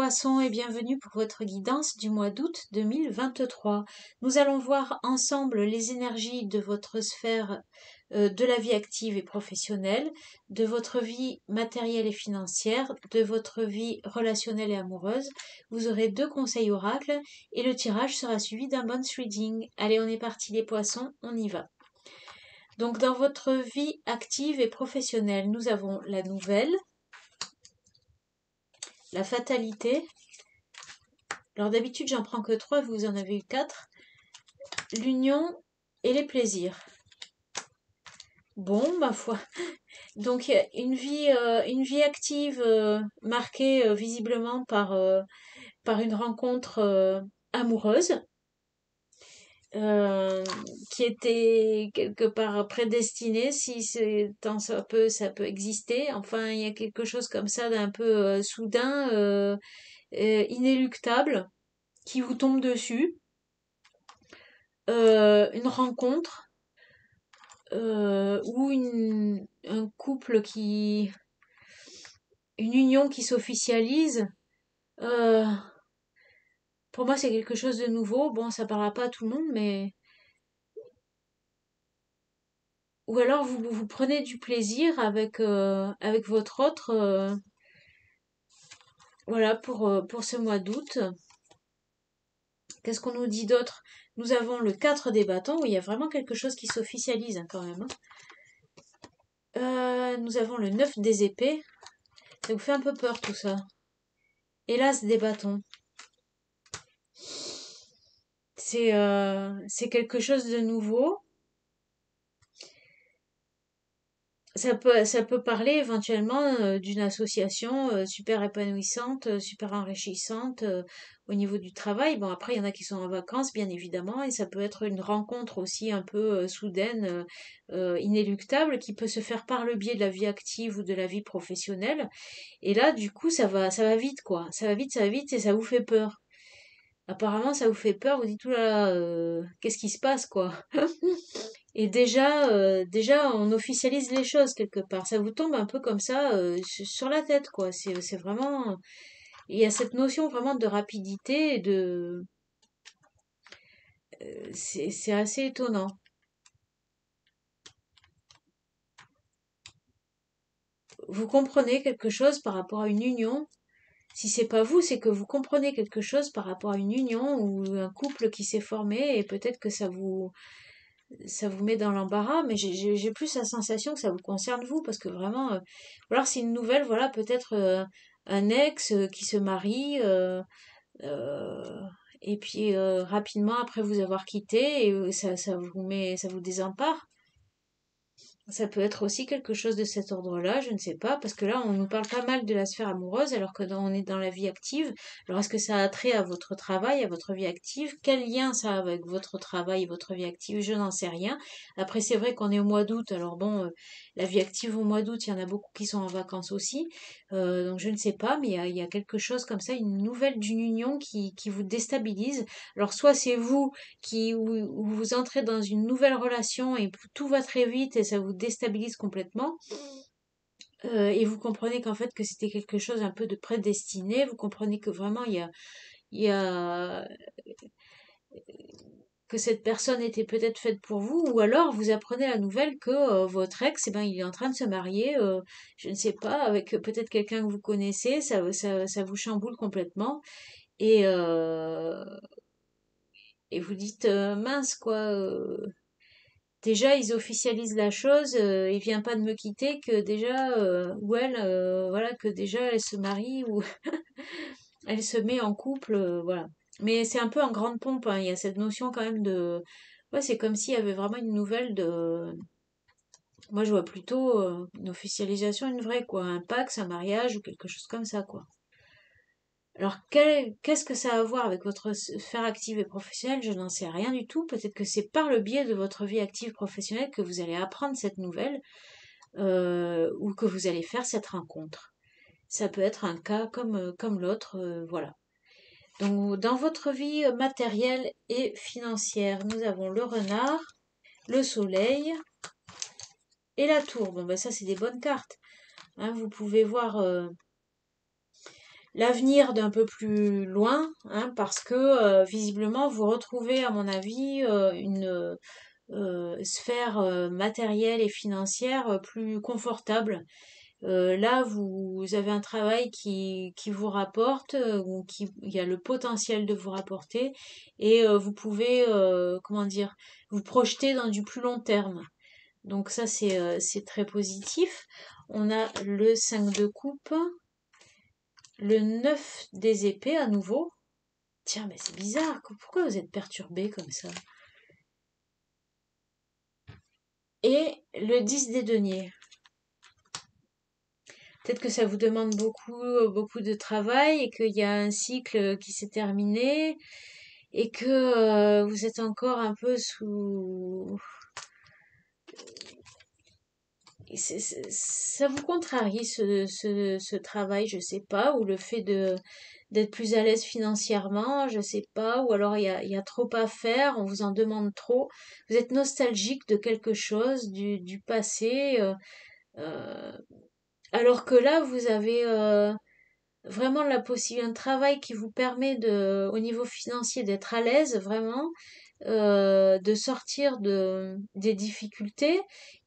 Poissons et bienvenue pour votre guidance du mois d'août 2023. Nous allons voir ensemble les énergies de votre sphère de la vie active et professionnelle, de votre vie matérielle et financière, de votre vie relationnelle et amoureuse. Vous aurez 2 conseils oracles et le tirage sera suivi d'un bonus reading. Allez, on est parti les poissons, on y va. Donc dans votre vie active et professionnelle, nous avons la nouvelle, la fatalité. Alors d'habitude, j'en prends que 3, vous en avez eu 4. L'union et les plaisirs. Bon, ma foi. Donc une vie active marquée visiblement par une rencontre amoureuse qui était quelque part prédestinée, si c'est tant ça peut exister. Enfin, il y a quelque chose comme ça d'un peu soudain, inéluctable, qui vous tombe dessus. Une rencontre ou un couple une union qui s'officialise. Euh, pour moi, c'est quelque chose de nouveau. Bon, ça parlera pas à tout le monde, mais ou alors vous prenez du plaisir avec votre autre. Voilà pour ce mois d'août. Qu'est-ce qu'on nous dit d'autre? Nous avons le 4 des bâtons, où il y a vraiment quelque chose qui s'officialise hein, quand même. Nous avons le 9 des épées. Ça vous fait un peu peur tout ça. Et l'as des bâtons. C'est quelque chose de nouveau. Ça peut parler éventuellement d'une association super épanouissante, super enrichissante au niveau du travail. Bon, après, il y en a qui sont en vacances, bien évidemment, et ça peut être une rencontre aussi un peu soudaine, inéluctable, qui peut se faire par le biais de la vie active ou de la vie professionnelle. Et là, du coup, ça va vite, quoi. Ça va vite, et ça vous fait peur. Apparemment, ça vous fait peur, vous dites, oulala, qu'est-ce qui se passe, quoi? Et déjà, on officialise les choses quelque part. Ça vous tombe un peu comme ça sur la tête, quoi. C'est vraiment, il y a cette notion vraiment de rapidité et c'est assez étonnant. Vous comprenez quelque chose par rapport à une union. Si c'est pas vous, c'est que vous comprenez quelque chose par rapport à une union ou un couple qui s'est formé et peut-être que ça vous met dans l'embarras, mais j'ai plus la sensation que ça vous concerne vous, parce que vraiment, ou alors c'est une nouvelle, voilà, peut-être un ex qui se marie, euh, et puis rapidement après vous avoir quitté, et ça vous désempare. Ça peut être aussi quelque chose de cet ordre-là, je ne sais pas, parce que là, on nous parle pas mal de la sphère amoureuse, alors que on est dans la vie active. Alors, est-ce que ça a trait à votre travail, à votre vie active? Quel lien ça a avec votre travail et votre vie active? Je n'en sais rien. Après, c'est vrai qu'on est au mois d'août, alors bon, la vie active au mois d'août, il y en a beaucoup qui sont en vacances aussi. Donc, je ne sais pas, mais il y a quelque chose comme ça, une nouvelle d'une union qui vous déstabilise. Alors, soit c'est vous où vous entrez dans une nouvelle relation et tout va très vite et ça vous déstabilise complètement. Et vous comprenez qu'en fait que c'était quelque chose un peu de prédestiné. Vous comprenez que vraiment il y a que cette personne était peut-être faite pour vous, ou alors vous apprenez la nouvelle que votre ex, eh ben, il est en train de se marier, je ne sais pas, avec peut-être quelqu'un que vous connaissez, ça vous chamboule complètement, et, euh, et vous dites mince quoi. Déjà, ils officialisent la chose, il vient pas de me quitter, que déjà, ou elle, voilà, que déjà elle se marie ou elle se met en couple, voilà. Mais c'est un peu en grande pompe, hein, il y a cette notion quand même de, ouais, c'est comme s'il y avait vraiment une nouvelle de, moi je vois plutôt une officialisation, une vraie, quoi, un pax, un mariage ou quelque chose comme ça, quoi. Alors, qu'est-ce que ça a à voir avec votre sphère active et professionnelle? Je n'en sais rien du tout. Peut-être que c'est par le biais de votre vie active professionnelle que vous allez apprendre cette nouvelle ou que vous allez faire cette rencontre. Ça peut être un cas comme l'autre, voilà. Donc, dans votre vie matérielle et financière, nous avons le renard, le soleil et la tour. Bon, ben ça, c'est des bonnes cartes. Hein, vous pouvez voir l'avenir d'un peu plus loin, hein, parce que visiblement vous retrouvez, à mon avis, une sphère matérielle et financière plus confortable. Là, vous avez un travail qui vous rapporte, ou qui il y a le potentiel de vous rapporter, et vous pouvez, comment dire, vous projeter dans du plus long terme. Donc ça, c'est très positif. On a le 5 de coupe, le 9 des épées à nouveau. Tiens, mais c'est bizarre, pourquoi vous êtes perturbé comme ça? Et le 10 des deniers. Peut-être que ça vous demande beaucoup de travail et qu'il y a un cycle qui s'est terminé et que vous êtes encore un peu sous... Ça vous contrarie ce travail, je sais pas, ou le fait d'être plus à l'aise financièrement, je sais pas, ou alors il y a trop à faire, on vous en demande trop. Vous êtes nostalgique de quelque chose du passé, euh, alors que là, vous avez vraiment la possibilité, un travail qui vous permet au niveau financier d'être à l'aise, vraiment, de sortir des difficultés,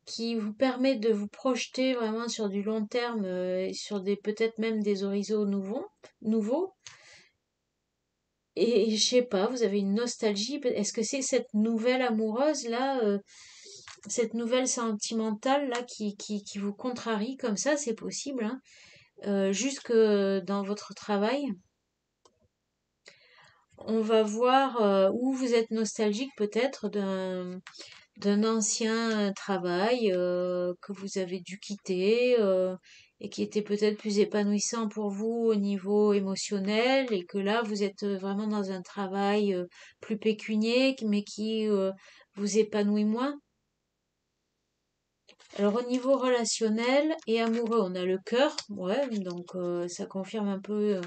qui vous permet de vous projeter vraiment sur du long terme, et sur peut-être même des horizons nouveaux. Et je sais pas, vous avez une nostalgie. Est-ce que c'est cette nouvelle amoureuse là, cette nouvelle sentimentale là qui vous contrarie comme ça? C'est possible, hein, jusque dans votre travail. On va voir où vous êtes nostalgique peut-être d'un ancien travail que vous avez dû quitter, et qui était peut-être plus épanouissant pour vous au niveau émotionnel, et que là vous êtes vraiment dans un travail plus pécunier mais qui vous épanouit moins. Alors au niveau relationnel et amoureux, on a le cœur, ouais, donc ça confirme un peu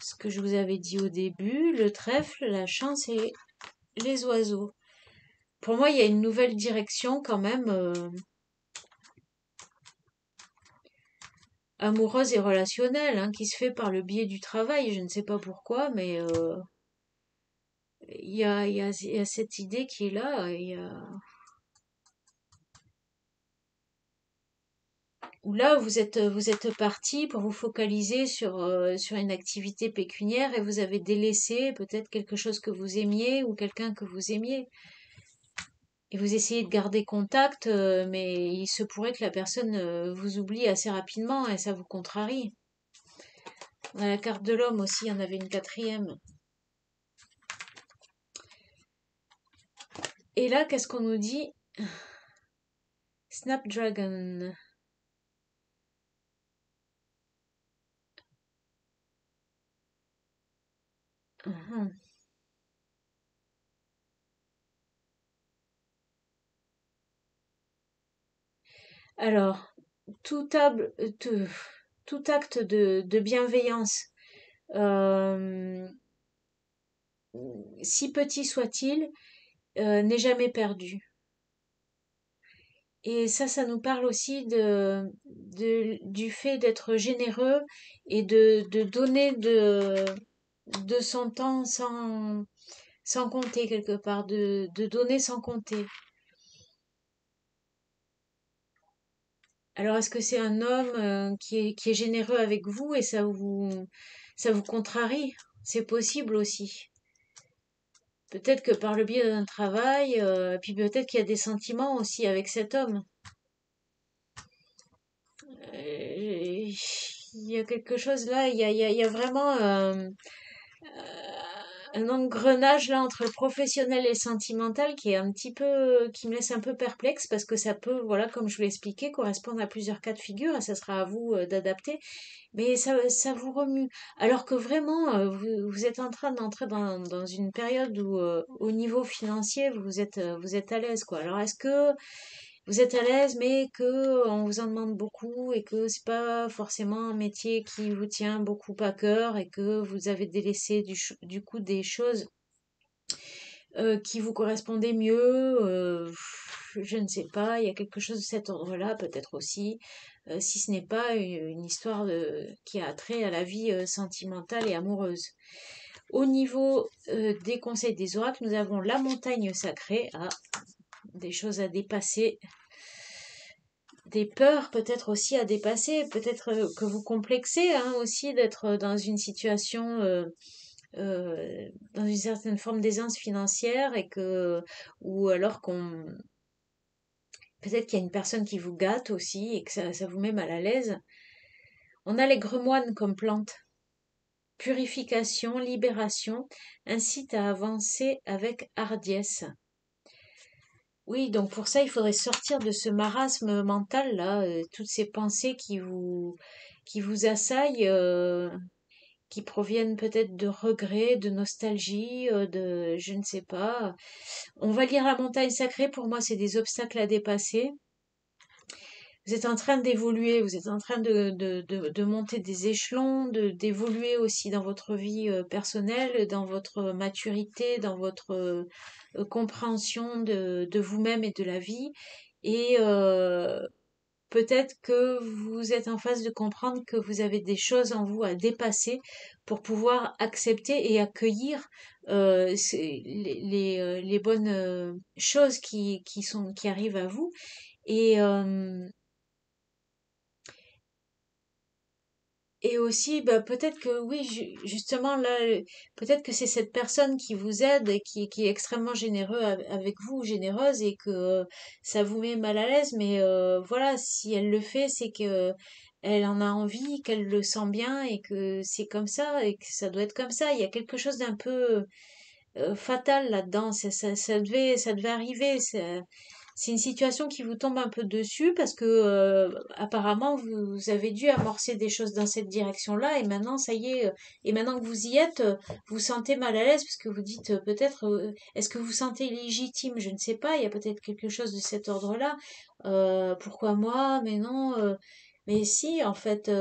ce que je vous avais dit au début, le trèfle, la chance et les oiseaux. Pour moi, il y a une nouvelle direction quand même, amoureuse et relationnelle, hein, qui se fait par le biais du travail. Je ne sais pas pourquoi, mais il y a cette idée qui est là. Où là, vous êtes parti pour vous focaliser sur une activité pécuniaire, et vous avez délaissé peut-être quelque chose que vous aimiez ou quelqu'un que vous aimiez. Et vous essayez de garder contact, mais il se pourrait que la personne vous oublie assez rapidement et ça vous contrarie. On a la carte de l'homme aussi, il y en avait une quatrième. Et là, qu'est-ce qu'on nous dit? Snapdragon. Mhm. Alors, tout, tout acte de bienveillance, euh, si petit soit-il, n'est jamais perdu. Et ça nous parle aussi du fait d'être généreux et de donner de son temps sans compter quelque part, de donner sans compter. Alors, est-ce que c'est un homme qui est généreux avec vous et ça vous contrarie? C'est possible aussi. Peut-être que par le biais d'un travail, puis peut-être qu'il y a des sentiments aussi avec cet homme. Il y a quelque chose là, il y a vraiment un engrenage là entre le professionnel et le sentimental qui est un petit peu, qui me laisse un peu perplexe, parce que ça peut, voilà, comme je vous l'ai expliqué, correspondre à plusieurs cas de figure, et ça sera à vous d'adapter. Mais ça vous remue. Alors que vraiment, vous êtes en train d'entrer dans une période où, au niveau financier, vous êtes à l'aise, quoi. Alors, est-ce que vous êtes à l'aise, mais que on vous en demande beaucoup et que c'est pas forcément un métier qui vous tient beaucoup à cœur, et que vous avez délaissé du coup des choses qui vous correspondaient mieux? je ne sais pas, il y a quelque chose de cet ordre-là, peut-être aussi, si ce n'est pas une histoire qui a trait à la vie sentimentale et amoureuse. Au niveau des conseils des oracles, nous avons la montagne sacrée, des choses à dépasser, des peurs peut-être aussi à dépasser, peut-être que vous complexez hein, aussi d'être dans une situation, dans une certaine forme d'aisance financière et ou alors peut-être qu'il y a une personne qui vous gâte aussi et que ça vous met mal à l'aise. On a les gremoines comme plante. Purification, libération, incite à avancer avec hardiesse. Oui, donc pour ça, il faudrait sortir de ce marasme mental là, toutes ces pensées qui vous assaillent, qui proviennent peut-être de regrets, de nostalgie, de je ne sais pas. On va lire la montagne sacrée. Pour moi, c'est des obstacles à dépasser. Vous êtes en train d'évoluer, vous êtes en train de monter des échelons, d'évoluer aussi dans votre vie personnelle, dans votre maturité, dans votre compréhension de vous-même et de la vie. Et peut-être que vous êtes en phase de comprendre que vous avez des choses en vous à dépasser pour pouvoir accepter et accueillir les bonnes choses qui arrivent à vous. Et, Et aussi, bah, peut-être que oui, justement là, peut-être que c'est cette personne qui vous aide et qui est extrêmement généreux avec vous, généreuse, et que ça vous met mal à l'aise. Mais voilà, si elle le fait, c'est que elle en a envie, qu'elle le sent bien et que c'est comme ça et que ça doit être comme ça. Il y a quelque chose d'un peu fatal là-dedans. Ça devait arriver. C'est une situation qui vous tombe un peu dessus parce que apparemment vous avez dû amorcer des choses dans cette direction-là et maintenant ça y est et maintenant que vous y êtes vous sentez mal à l'aise parce que vous dites peut-être est-ce que vous sentez légitime, je ne sais pas, il y a peut-être quelque chose de cet ordre-là. Pourquoi moi, mais non, mais si en fait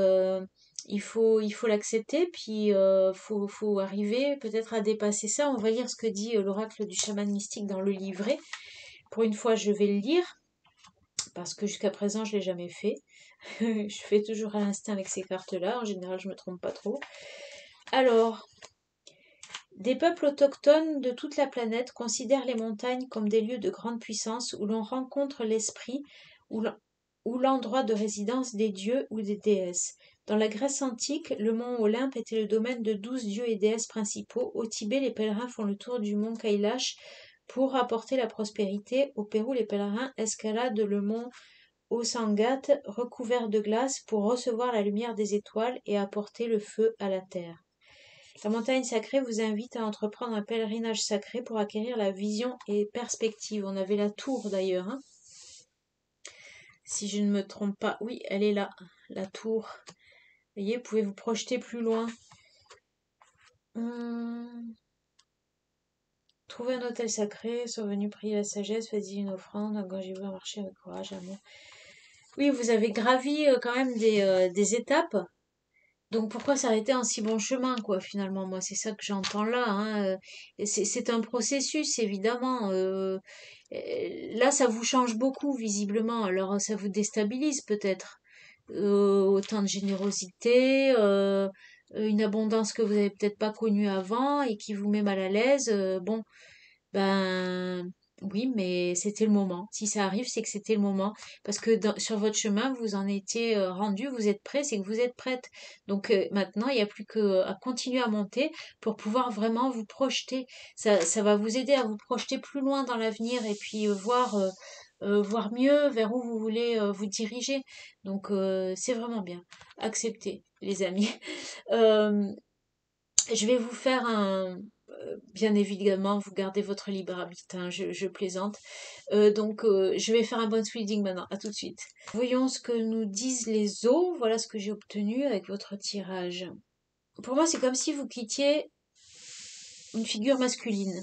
il faut l'accepter, puis faut arriver peut-être à dépasser ça. On va lire ce que dit l'oracle du chaman mystique dans le livret. Pour une fois, je vais le lire, parce que jusqu'à présent, je l'ai jamais fait. Je fais toujours à l'instinct avec ces cartes-là. En général, je me trompe pas trop. Alors, des peuples autochtones de toute la planète considèrent les montagnes comme des lieux de grande puissance où l'on rencontre l'esprit ou l'endroit de résidence des dieux ou des déesses. Dans la Grèce antique, le mont Olympe était le domaine de 12 dieux et déesses principaux. Au Tibet, les pèlerins font le tour du mont Kailash pour apporter la prospérité. Au Pérou, les pèlerins escaladent le mont Osangat recouvert de glace pour recevoir la lumière des étoiles et apporter le feu à la terre. La montagne sacrée vous invite à entreprendre un pèlerinage sacré pour acquérir la vision et perspective. On avait la tour d'ailleurs, hein. Si je ne me trompe pas, oui, elle est là, la tour. Vous voyez, vous pouvez vous projeter plus loin. Trouvez un hôtel sacré, sois venu prier la sagesse, faites-y une offrande, engagez-vous à marcher avec courage, amour. Oui, vous avez gravi quand même des étapes. Donc pourquoi s'arrêter en si bon chemin, quoi, finalement? Moi, c'est ça que j'entends là, hein. C'est un processus, évidemment. Là, ça vous change beaucoup, visiblement. Alors, ça vous déstabilise peut-être. Autant de générosité, une abondance que vous avez peut-être pas connue avant et qui vous met mal à l'aise. Bon, ben oui, mais c'était le moment. Si ça arrive, c'est que c'était le moment. Parce que sur votre chemin, vous en étiez rendu, vous êtes prêt, c'est que vous êtes prête. Donc maintenant, il n'y a plus qu'à continuer à monter pour pouvoir vraiment vous projeter. Ça va vous aider à vous projeter plus loin dans l'avenir et puis voir mieux vers où vous voulez vous diriger. Donc c'est vraiment bien. Acceptez, les amis. Euh, je vais vous faire bien évidemment, vous gardez votre libre arbitre, hein, je plaisante. Donc, je vais faire un bonus reading maintenant. À tout de suite. Voyons ce que nous disent les os. Voilà ce que j'ai obtenu avec votre tirage. Pour moi, c'est comme si vous quittiez une figure masculine,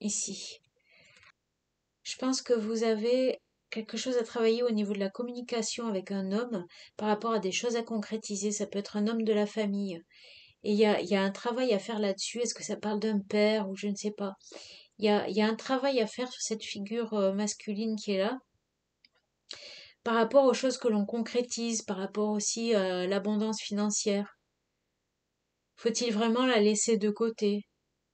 ici. Je pense que vous avez quelque chose à travailler au niveau de la communication avec un homme par rapport à des choses à concrétiser. Ça peut être un homme de la famille. Et il y a un travail à faire là-dessus. Est-ce que ça parle d'un père ou je ne sais pas. il y a un travail à faire sur cette figure masculine qui est là, par rapport aux choses que l'on concrétise, par rapport aussi à l'abondance financière. Faut-il vraiment la laisser de côté?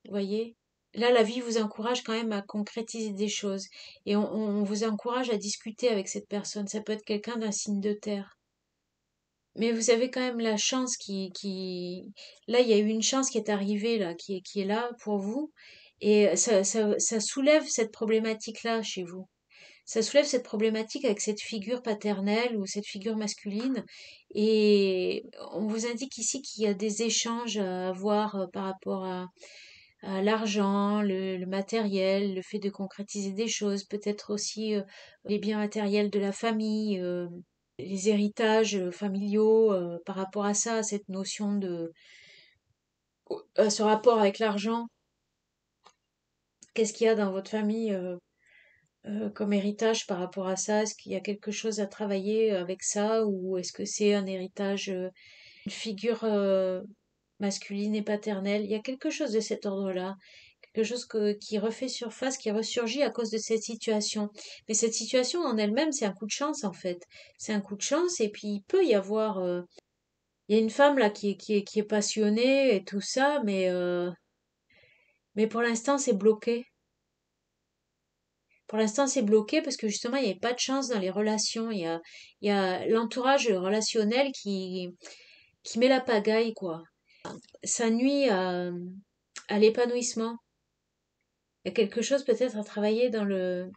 Vous voyez? Là, la vie vous encourage quand même à concrétiser des choses. Et on vous encourage à discuter avec cette personne. Ça peut être quelqu'un d'un signe de terre. Mais vous avez quand même la chance Là, il y a eu une chance qui est arrivée, là, qui est là pour vous. Et ça soulève cette problématique-là chez vous. Ça soulève cette problématique avec cette figure paternelle ou cette figure masculine. Et on vous indique ici qu'il y a des échanges à avoir par rapport à l'argent, le matériel, le fait de concrétiser des choses, peut-être aussi les biens matériels de la famille, les héritages familiaux par rapport à ça, à cette notion à ce rapport avec l'argent. Qu'est-ce qu'il y a dans votre famille comme héritage par rapport à ça? Est-ce qu'il y a quelque chose à travailler avec ça ou est-ce que c'est un héritage, une figure masculine et paternelle? Il y a quelque chose de cet ordre-là, quelque chose qui refait surface, qui ressurgit à cause de cette situation. Mais cette situation en elle-même, c'est un coup de chance en fait. C'est un coup de chance et puis il peut y avoir... il y a une femme là qui est passionnée et tout ça, mais pour l'instant c'est bloqué. Pour l'instant, c'est bloqué parce que justement, il n'y avait pas de chance dans les relations. Il y a l'entourage relationnel qui met la pagaille, quoi. Ça nuit à l'épanouissement. Il y a quelque chose peut-être à travailler dans le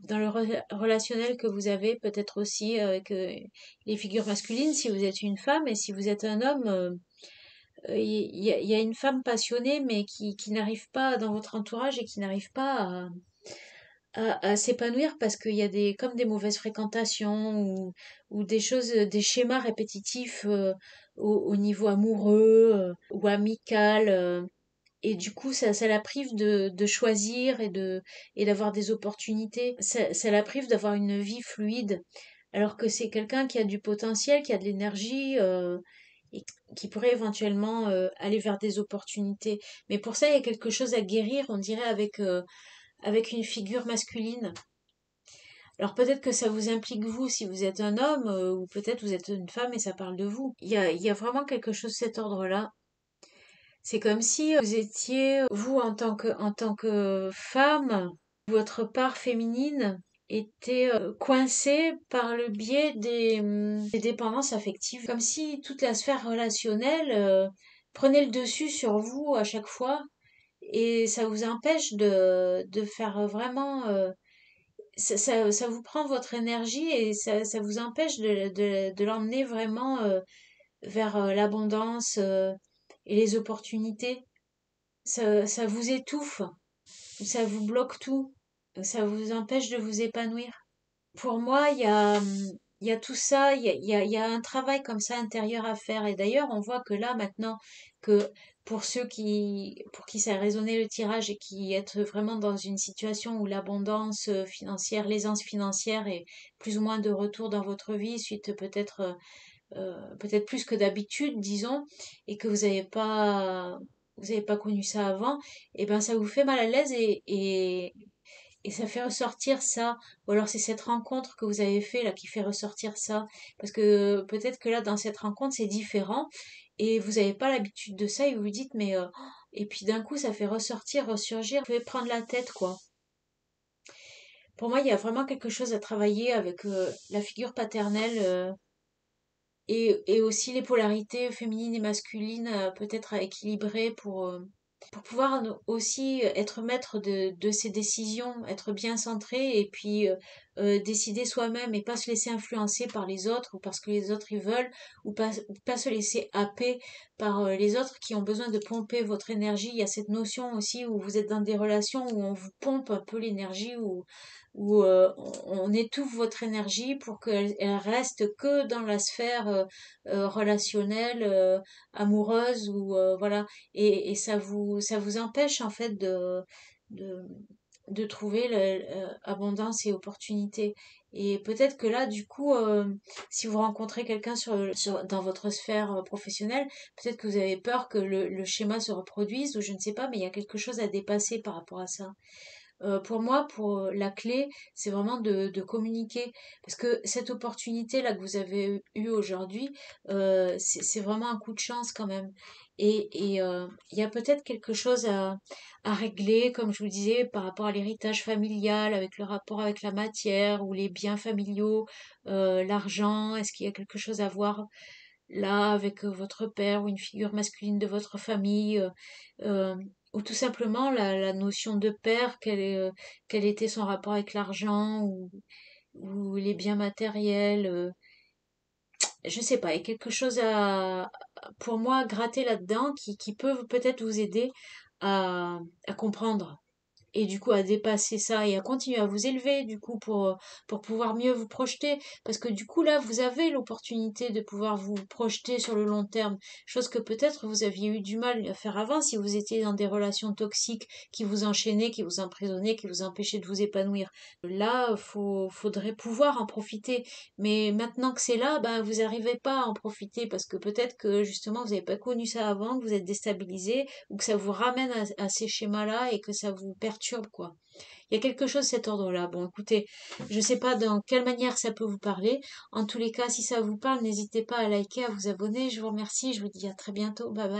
relationnel que vous avez, peut-être aussi avec les figures masculines, si vous êtes une femme, et si vous êtes un homme, il y a une femme passionnée, mais qui n'arrive pas dans votre entourage et qui n'arrive pas à s'épanouir parce qu'il y a comme des mauvaises fréquentations ou des choses, des schémas répétitifs au niveau amoureux ou amical. Et du coup, ça la prive de choisir et d'avoir des opportunités. Ça la prive d'avoir une vie fluide. Alors que c'est quelqu'un qui a du potentiel, qui a de l'énergie et qui pourrait éventuellement aller vers des opportunités. Mais pour ça, il y a quelque chose à guérir, on dirait, avec une figure masculine. Alors peut-être que ça vous implique vous si vous êtes un homme, ou peut-être vous êtes une femme et ça parle de vous. Il y a vraiment quelque chose de cet ordre-là. C'est comme si vous étiez, vous en tant que femme, votre part féminine était coincée par le biais des dépendances affectives. Comme si toute la sphère relationnelle prenait le dessus sur vous à chaque fois et ça vous empêche de faire vraiment ça vous prend votre énergie et ça vous empêche de l'emmener vraiment vers l'abondance et les opportunités. Ça vous étouffe, ça vous bloque tout, ça vous empêche de vous épanouir. Pour moi, il y a tout ça, il y a un travail comme ça intérieur à faire. Et d'ailleurs, on voit que là, maintenant, que pour ceux pour qui ça a résonné le tirage et qui êtes vraiment dans une situation où l'abondance financière, l'aisance financière est plus ou moins de retour dans votre vie, suite peut-être plus que d'habitude, disons, et que vous avez pas connu ça avant, et ben ça vous fait mal à l'aise et ça fait ressortir ça. Ou alors c'est cette rencontre que vous avez fait là qui fait ressortir ça. Parce que peut-être que là, dans cette rencontre, c'est différent et vous n'avez pas l'habitude de ça et vous vous dites, mais... et puis d'un coup, ça fait ressortir, ressurgir. Vous pouvez prendre la tête, quoi. Pour moi, il y a vraiment quelque chose à travailler avec la figure paternelle et aussi les polarités féminines et masculines peut-être à équilibrer pour pouvoir aussi être maître de ses décisions, être bien centré et puis décider soi-même et pas se laisser influencer par les autres ou parce que les autres ils veulent ou pas se laisser happer par les autres qui ont besoin de pomper votre énergie. Il y a cette notion aussi où vous êtes dans des relations où on vous pompe un peu l'énergie, où on étouffe votre énergie pour qu'elle reste que dans la sphère relationnelle, amoureuse ou voilà et ça vous empêche en fait de, de trouver abondance et opportunité. Et peut-être que là, du coup, si vous rencontrez quelqu'un dans votre sphère professionnelle, peut-être que vous avez peur que le schéma se reproduise ou je ne sais pas, mais il y a quelque chose à dépasser par rapport à ça. Pour moi, pour la clé, c'est vraiment de communiquer. Parce que cette opportunité-là que vous avez eue aujourd'hui, c'est vraiment un coup de chance quand même. Et il y a peut-être quelque chose à régler, comme je vous disais, par rapport à l'héritage familial, avec le rapport avec la matière ou les biens familiaux, l'argent. Est-ce qu'il y a quelque chose à voir là avec votre père ou une figure masculine de votre famille, euh, ou tout simplement la notion de père, quel était son rapport avec l'argent ou les biens matériels, je sais pas, il y a quelque chose pour moi, gratter là-dedans qui peut peut-être vous aider à, à comprendre et du coup à dépasser ça et à continuer à vous élever du coup pour pouvoir mieux vous projeter parce que du coup là vous avez l'opportunité de pouvoir vous projeter sur le long terme, chose que peut-être vous aviez eu du mal à faire avant si vous étiez dans des relations toxiques qui vous enchaînaient, qui vous emprisonnaient, qui vous empêchaient de vous épanouir. Là faudrait pouvoir en profiter, mais maintenant que c'est là, ben vous n'arrivez pas à en profiter parce que peut-être que justement vous n'avez pas connu ça avant, que vous êtes déstabilisé ou que ça vous ramène à ces schémas-là et que ça vous perturbe, quoi. Il y a quelque chose de cet ordre-là. Bon, écoutez, je ne sais pas dans quelle manière ça peut vous parler. En tous les cas, si ça vous parle, n'hésitez pas à liker, à vous abonner. Je vous remercie. Je vous dis à très bientôt. Bye bye.